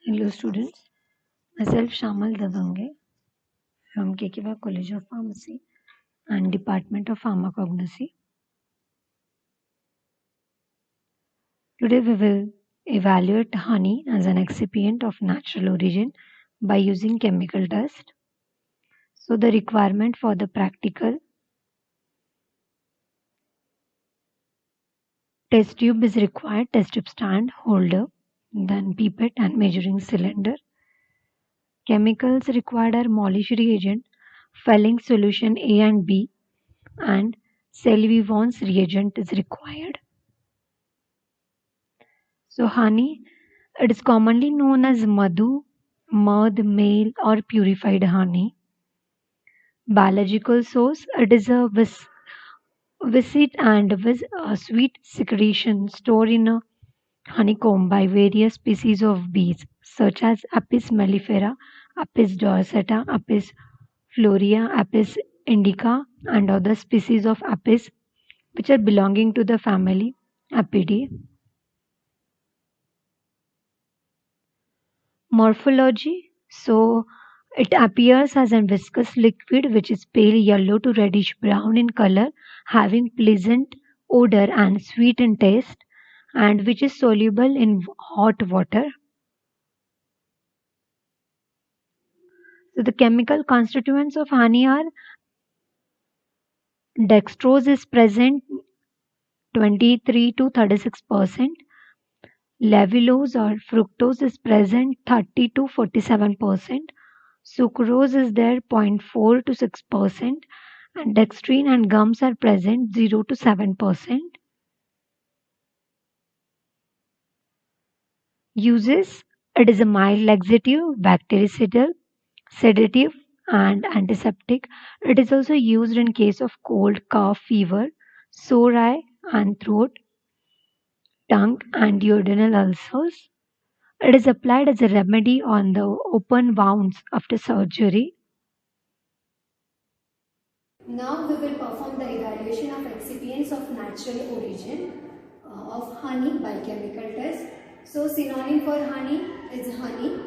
Hello students, myself Shamal Davange from KKY College of Pharmacy and Department of Pharmacognosy. Today we will evaluate honey as an excipient of natural origin by using chemical test. So the requirement for the practical test tube is required, test tube stand, holder, then pipette and measuring cylinder. Chemicals required are Molish reagent, Fehling solution A and B, and Selvi-Won's reagent is required. So honey, it is commonly known as madhu, mud, male or purified honey. Biological source, it is a viscid and sweet secretion stored in a honeycomb by various species of bees such as Apis mellifera, Apis dorsata, Apis florea, Apis indica and other species of Apis which are belonging to the family Apidae. Morphology, so it appears as a viscous liquid which is pale yellow to reddish brown in color, having pleasant odor and sweet in taste, and which is soluble in hot water. So the chemical constituents of honey are dextrose is present 23 to 36%, levulose or fructose is present 30 to 47%, sucrose is there 0.4 to 6%, and dextrine and gums are present 0 to 7%. Uses, it is a mild laxative, bactericidal, sedative, and antiseptic. It is also used in case of cold, cough, fever, sore eye and throat, tongue, and duodenal ulcers. It is applied as a remedy on the open wounds after surgery. Now we will perform the evaluation of excipients of natural origin of honey by chemical test. So synonym for honey is honey.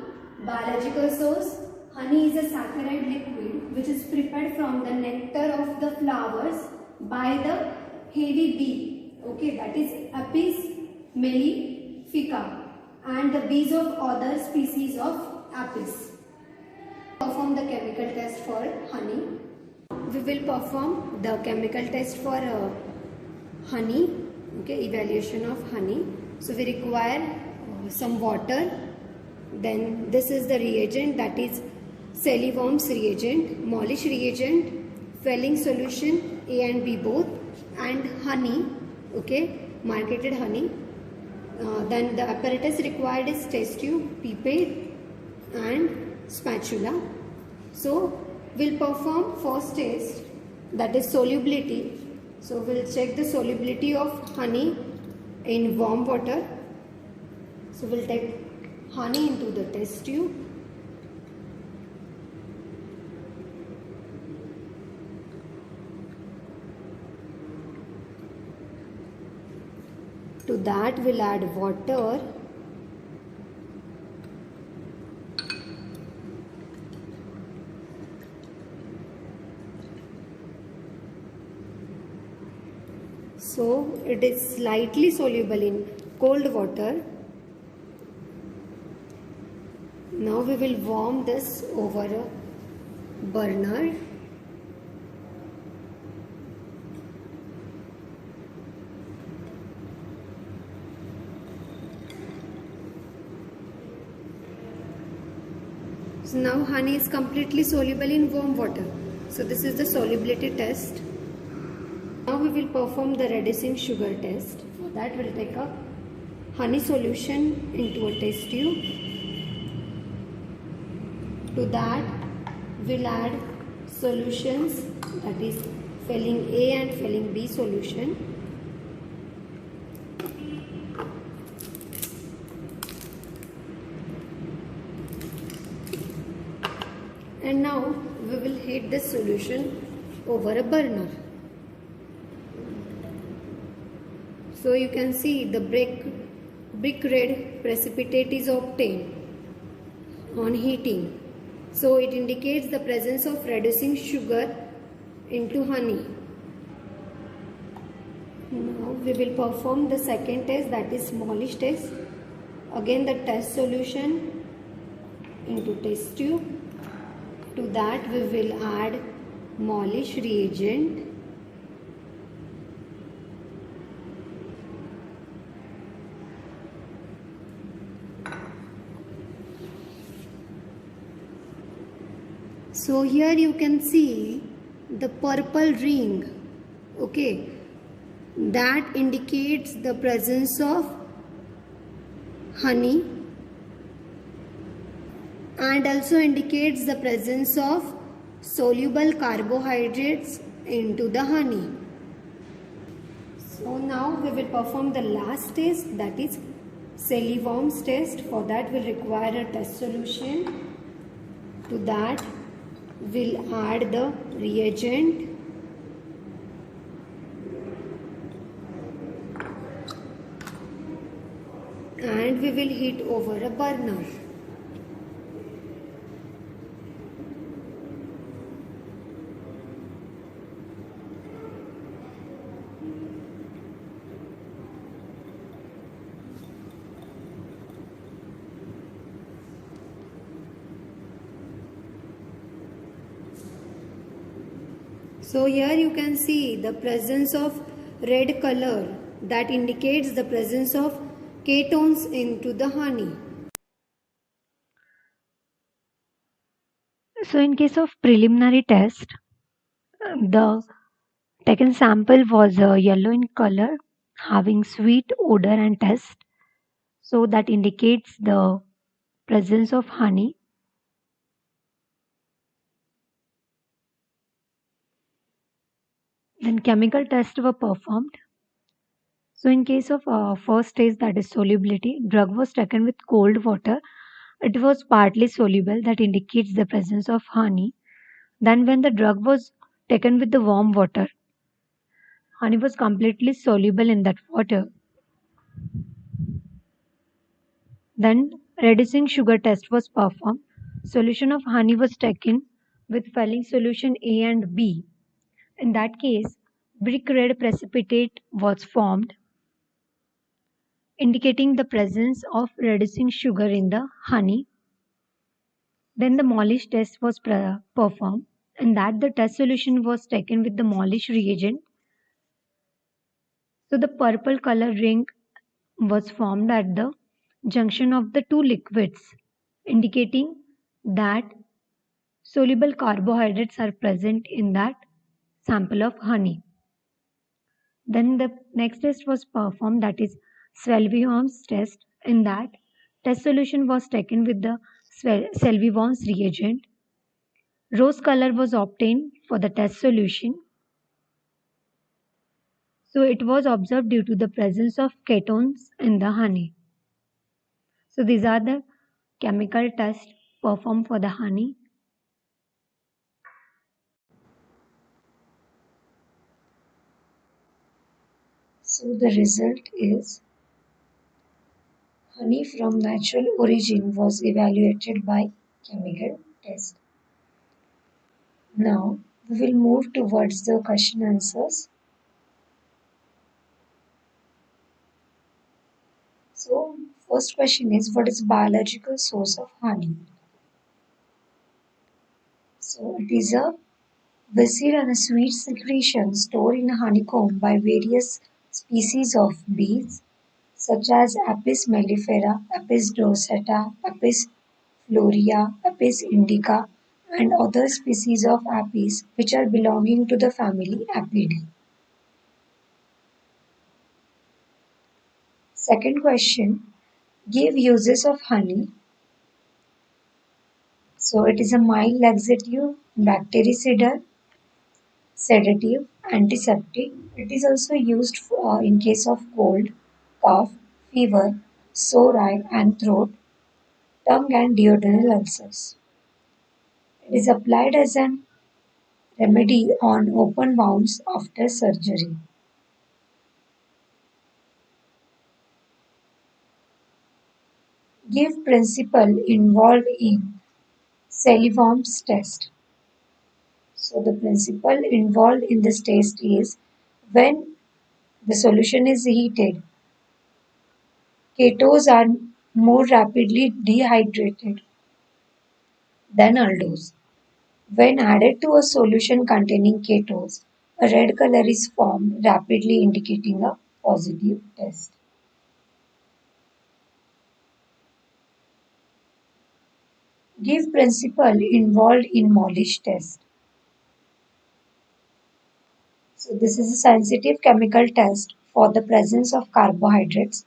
Biological source, honey is a saccharide liquid which is prepared from the nectar of the flowers by the heavy bee. Okay, that is Apis mellifica and the bees of other species of Apis. Perform the chemical test for honey. We will perform the chemical test for honey, okay, evaluation of honey. So we require some water, then this is the reagent, that is Selvi-Won's reagent, Molish reagent, Fehling solution A and B both, and honey, okay, marketed honey. Then the apparatus required is test tube, pipette and spatula. So we'll perform first test, that is solubility. So we'll check the solubility of honey in warm water. So we'll take honey into the test tube. To that we'll add water. So it is slightly soluble in cold water. Now we will warm this over a burner. So now honey is completely soluble in warm water. So this is the solubility test. Now we will perform the reducing sugar test. For that we'll take a honey solution into a test tube. To that we'll add solutions, that is Fehling A and Fehling B solution. And now we will heat this solution over a burner. So you can see the brick red precipitate is obtained. on heating. So it indicates the presence of reducing sugar into honey. Now we will perform the second test, that is Molish test. Again the test solution into test tube. To that we will add Molish reagent. So here you can see the purple ring, okay, that indicates the presence of honey and also indicates the presence of soluble carbohydrates into the honey. So now we will perform the last test, that is Selivoms test. For that we will require a test solution. To that we'll add the reagent. And we will heat over a burner. So here you can see the presence of red color, that indicates the presence of ketones into the honey. So in case of preliminary test, the taken sample was yellow in color, having sweet odor and taste. So that indicates the presence of honey. Then chemical tests were performed. So in case of first stage, that is solubility, drug was taken with cold water. It was partly soluble, that indicates the presence of honey. Then when the drug was taken with the warm water, honey was completely soluble in that water. Then reducing sugar test was performed. Solution of honey was taken with failing solution A and B. In that case, brick red precipitate was formed, indicating the presence of reducing sugar in the honey. Then the Molish test was performed. In that, the test solution was taken with the Molish reagent. So the purple color ring was formed at the junction of the two liquids, indicating that soluble carbohydrates are present in that sample of honey. Then the next test was performed, that is Svelviom's test. In that, test solution was taken with the Svelviom's reagent. Rose color was obtained for the test solution. So it was observed due to the presence of ketones in the honey. So these are the chemical tests performed for the honey. So the result is honey from natural origin was evaluated by chemical test. Now we will move towards the question answers. So first question is, what is biological source of honey? So it is a viscid and a sweet secretion stored in a honeycomb by various species of bees such as Apis mellifera, Apis dorsata, Apis florea, Apis indica, and other species of apis which are belonging to the family Apidae. Second question, give uses of honey. So it is a mild laxative, bactericidal, sedative, antiseptic. It is also used in case of cold, cough, fever, sore eye and throat, tongue and duodenal ulcers. It is applied as an remedy on open wounds after surgery. Give principle involved in Selivorm's test. So the principle involved in this test is when the solution is heated, ketones are more rapidly dehydrated than aldose. When added to a solution containing ketones, a red color is formed, rapidly indicating a positive test. Give principle involved in Molish test. So this is a sensitive chemical test for the presence of carbohydrates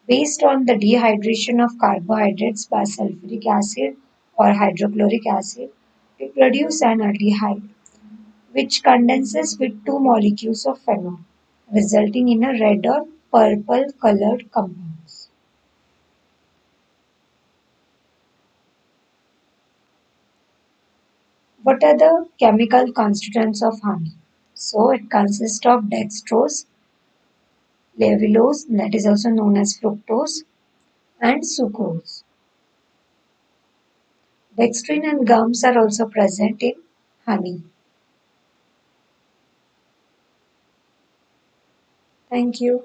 based on the dehydration of carbohydrates by sulfuric acid or hydrochloric acid to produce an aldehyde, which condenses with two molecules of phenol, resulting in a red or purple colored compounds. What are the chemical constituents of honey? So it consists of dextrose, levulose, that is also known as fructose, and sucrose. Dextrin and gums are also present in honey. Thank you.